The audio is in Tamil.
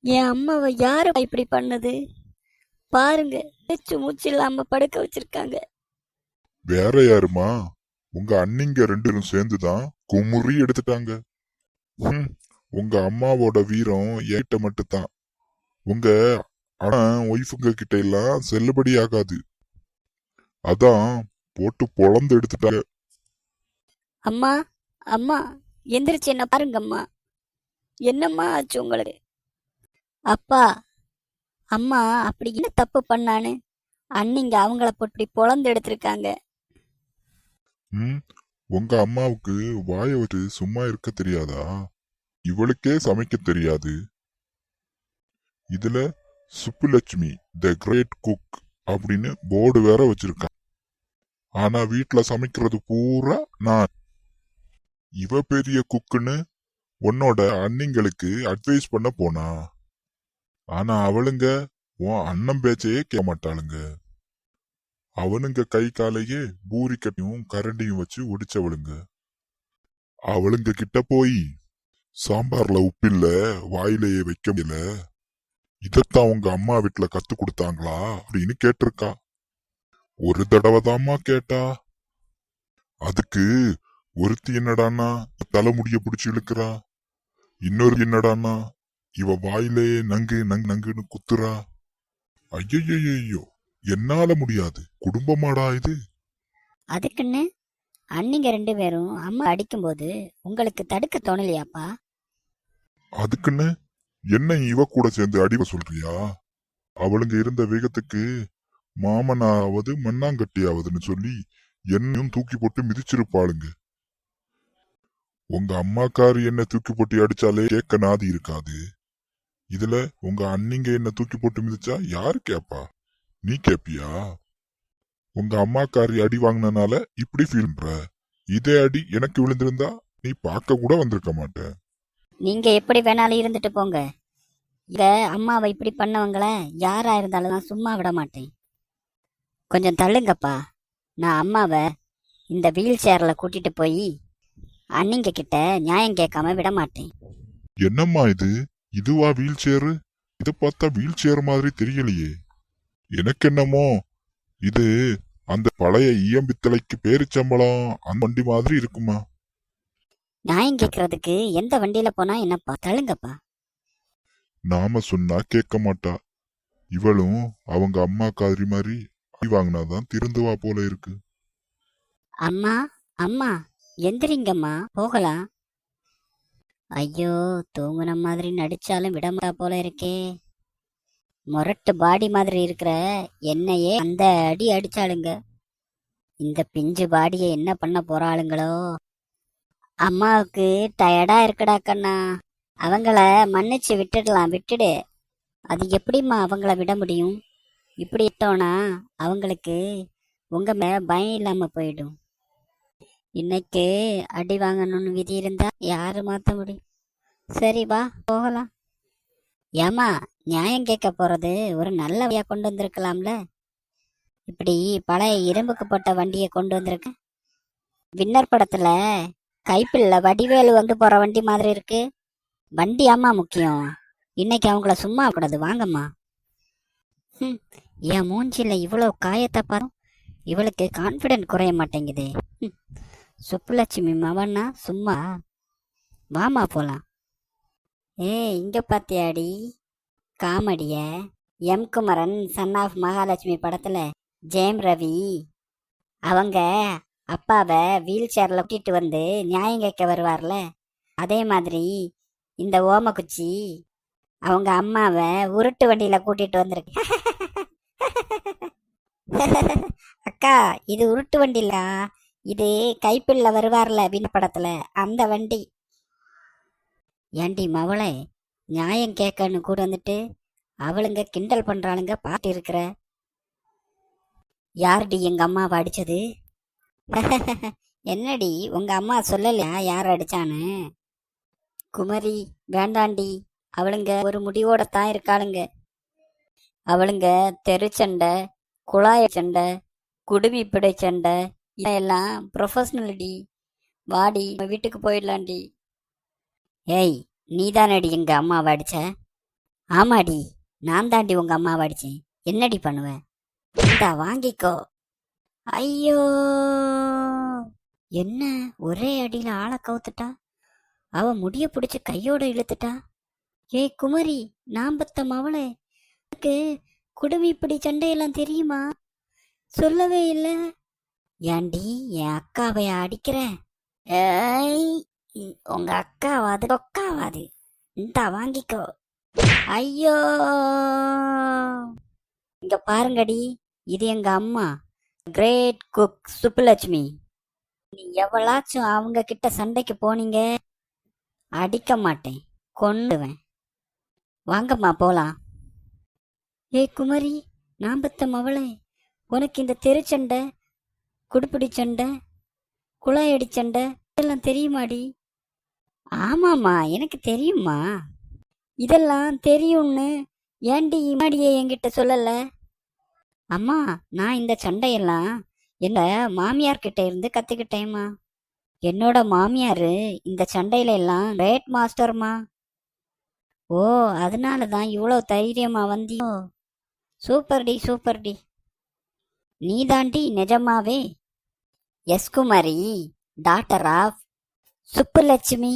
என் அம்மாவை யாரு இப்படி பண்ணது? பாருங்க, மூச்சு மூச்சு இல்லாம படுக்க வச்சிருக்காங்க. வேற யாருமா? உங்க அண்ணிங்க ரெண்டு பேரும் சேர்ந்துதான் குமுறி எடுத்துட்டாங்க. ஹம், உங்க அம்மாவோட வீரம் என்கிட்ட மட்டும்தான். உங்க ஒய்ஃபுங்க கிட்ட எல்லாம் செல்லுபடி ஆகாது. அதான் போட்டு பொழந்து எடுத்துட்டாங்க. அம்மா, அம்மா, எந்திரிச்சு என்ன பாருங்க அம்மா. என்னம்மா ஆச்சு உங்களுக்கு? அப்பா, அம்மா அப்படி என்ன தப்பு பண்ணான்னு அண்ணிங்க அவங்கள போட்டு பொழந்து எடுத்திருக்காங்க. ம், உங்க அம்மாவுக்கு வாய வச்சு சும்மா இருக்க தெரியாதா? இவளுக்கே சமைக்க தெரியாது. இதுல சுப்புலட்சுமி த கிரேட் குக் அப்படின்னு போர்டு வேற வச்சிருக்கான். ஆனா வீட்டுல சமைக்கிறது பூரா நான். இவ பெரிய குக்குன்னு உன்னோட அண்ணிங்களுக்கு அட்வைஸ் பண்ண போனா. ஆனா அவளுங்க உன் அண்ணன் பேச்சையே கேட்க மாட்டாளுங்க. அவனுங்க கை காலையே பூரிக்கட்டையும் கரண்டியும் வச்சு ஒடிச்சவளுங்க. அவளுங்க கிட்ட போய் சாம்பார்ல உப்பில்ல, வாயிலேயே வைக்க முடியல, இதத்தான் உங்க அம்மா வீட்டுல கத்து கொடுத்தாங்களா அப்படின்னு கேட்டிருக்கா. ஒரு தடவை தாம்மா கேட்டா. அதுக்கு ஒருத்தி என்னடான்னா தலைமுடிய பிடிச்சு இழுக்கிறா. இன்னொரு என்னடான்னா இவ வாயிலே நங்கு நங்கு நங்குன்னு குத்துறா. ஐயோ, என்னால முடியாது. குடும்பமாடா இது? அதுக்குன்னு அண்ணிங்க ரெண்டு பேரும் அம்மா அடிக்கும்போது உங்களுக்கு தடுக்க தோணலையாப்பா? அதுக்குன்னு என்ன இவ கூட சேர்ந்து அடிவ சொல்றியா? அவளுங்க இருந்த வேகத்துக்கு மாமனாவது மண்ணாங்கட்டியாவதுன்னு சொல்லி என்னையும் தூக்கி போட்டு மிதிச்சிருப்பாளுங்க. உங்க அம்மாக்காரு என்ன தூக்கி போட்டு அடிச்சாலே கேட்க நாதி இருக்காது. இதுல உங்க அண்ணிங்க என்ன தூக்கி போட்டு மிதிச்சா யாரு கேப்பா? நீ கேப்பியா? உங்க அம்மாக்காரி அடி வாங்கினால இப்படி ஃபீல் பண்ற. இதே அடி எனக்கு விழுந்திருந்தா நீ பார்க்க கூட வந்திருக்க மாட்ட. நீங்க எப்படி வேணாலும் இருந்துட்டு போங்க. இங்க அம்மாவை இப்படி பண்ணவங்கள யாரா இருந்தாலும் நான் சும்மா விட மாட்டேன். கொஞ்சம் தள்ளுங்கப்பா. நான் அம்மாவை இந்த வீல் சேர்ல கூட்டிட்டு போய் அண்ணிங்க கிட்ட நியாயம் கேட்காம விட மாட்டேன். என்னம்மா இது? இதுவா வீல் சேரு? இத பார்த்தா வீல் சேர் மாதிரி தெரியலையே. எனக்கு என்னமோ இது அந்த பழைய ஈயம்பித்தளைக்கு பேரிச்சம்பளம் அந்த வண்டி மாதிரி இருக்குமா? நியாயம் கேட்கறதுக்கு எந்த வண்டியில போனா என்னப்பா? தள்ளுங்கப்பா. நாம சொன்னா கேட்க மாட்டா. இவளும் அவங்க அம்மா காரி மாதிரி அடி வாங்கினாதான் திருந்துவா போல இருக்கு. அம்மா, அம்மா, எந்திரிங்கம்மா, போகலாம். ஐயோ, தூங்குன மாதிரி நடிச்சாலும் விடமாட்டா போல இருக்கே. முரட்டு பாடி மாதிரி இருக்கிற என்னையே அந்த அடி அடிச்சாளுங்க. இந்த பிஞ்சு பாடியை என்ன பண்ண போறாளுங்களோ? அம்மாவுக்கு டயர்டா இருக்குடா கண்ணா. அவங்கள மன்னிச்சு விட்டுடலாம், விட்டுடு. அது எப்படிம்மா அவங்கள விட முடியும்? இப்படி இட்டோனா அவங்களுக்கு உங்க மேல பயம் இல்லாம போயிடும். இன்னைக்கு அடி வாங்கணும்னு விதி இருந்தா யாரு மாத்த முடியும்? சரி வா, போகலாம். ஏமா, நியாயம் கேட்க போறது ஒரு நல்ல வழியா கொண்டு வந்திருக்கலாம்ல. இப்படி பழைய இரும்புக்கு போட்ட வண்டியை கொண்டு வந்திருக்க. வின்னர் படத்துல கைப்பில்ல வடிவேலு வந்து போற வண்டி மாதிரி இருக்கு. வண்டி ஆமா முக்கியம். இன்னைக்கு அவங்கள சும்மா கூடாது, வாங்கம்மா. ம், என் மூஞ்சில இவ்வளவு காயத்தை பாரு. இவளுக்கு கான்பிடன்ட் குறைய மாட்டேங்குது. ம், சுப்புலட்சுமி மவன்னா சும்மா. வாமா போலாம். இங்க பாத்தியாடி காமெடிய? M Kumaran son of Mahalakshmi படத்துல ஜெயம் ரவி அவங்க அப்பாவை வீல் சேர்ல கூட்டிட்டு வந்து நியாயம் கேட்க வருவார்ல, அதே மாதிரி இந்த ஓமக்குச்சி அவங்க அம்மாவை உருட்டு வண்டியில கூட்டிட்டு வந்திருக்கு. அக்கா, இது உருட்டு வண்டில, இது கைப்பில்ல வருவார்ல விண்ண படத்துல அந்த வண்டி. ஏண்டி மவளை, நியாயம் கேட்கன்னு கூட வந்துட்டு அவளுங்க கிண்டல் பண்றாளுங்க, பாட்டு இருக்கிற. யாருடி எங்க அம்மாவை அடிச்சது? என்னடி உங்க அம்மா சொல்லலையா யார் அடிச்சான்னு? குமரி, வேண்டாண்டி. அவளுங்க ஒரு முடிவோட தான் இருக்காளுங்க. அவளுங்க தெருச்சண்டை, குழாய சண்டை, குடுமி பிடை சண்டை இதெல்லாம் ப்ரொஃபஷனல்டி. வாடி, நம்ம வீட்டுக்கு போயிடலாண்டி. ஏய், நீதானடி எங்க அம்மாவை அடிச்ச? ஆமாடி, நான் தாண்டி உங்க அம்மாவை அடிச்சேன். என்னடி பண்ணுவ? இந்தா வாங்கிக்கோ. ஐயோ, என்ன ஒரே அடியில ஆளை கவுத்துட்டா. அவ முடிய பிடிச்சு கையோட இழுத்துட்டா. ஏய் குமரி, நான் பெத்த மவளே, எனக்கு குடுமி இப்படி சண்டையெல்லாம் தெரியுமா? சொல்லவே இல்ல. ஏண்டி என் அக்காவை அடிக்கிற? ஏய், உங்க அக்காவாது ஒக்காவாது. இந்தா வாங்கிக்கோ. ஐயோ, இங்க பாருங்கடி, இது எங்க அம்மா, கிரேட் குக் சுப்புலட்சுமி. நீ எவ்வளாச்சும் அவங்க கிட்ட சண்டைக்கு போனீங்க, அடிக்க மாட்டேன், கொன்னுடுவேன். வாங்கம்மா போலாம். ஏய் குமரி, நான் பெத்த மவளே, உனக்கு இந்த தெருச்சண்டை, குடுப்பிடி சண்டை, குழாயடி சண்டை இதெல்லாம் தெரியுமாடி? ஆமாம்மா, எனக்கு தெரியுமா. இதெல்லாம் தெரியும்னு ஏண்டி மாடியே என்கிட்ட சொல்லல? அம்மா, நான் இந்த சண்டையெல்லாம் என்ன மாமியார் கிட்ட இருந்து கத்துக்கிட்டேம்மா. என்னோட மாமியாரு இந்த சண்டையில எல்லாம் கிரேட் மாஸ்டர்மா. ஓ, அதனால தான் இவ்வளோ தைரியமா வந்தியோ? சூப்பர்டி சூப்பர்டி. நீ தாண்டி நிஜமாவே S Kumari, daughter of Subbulakshmi.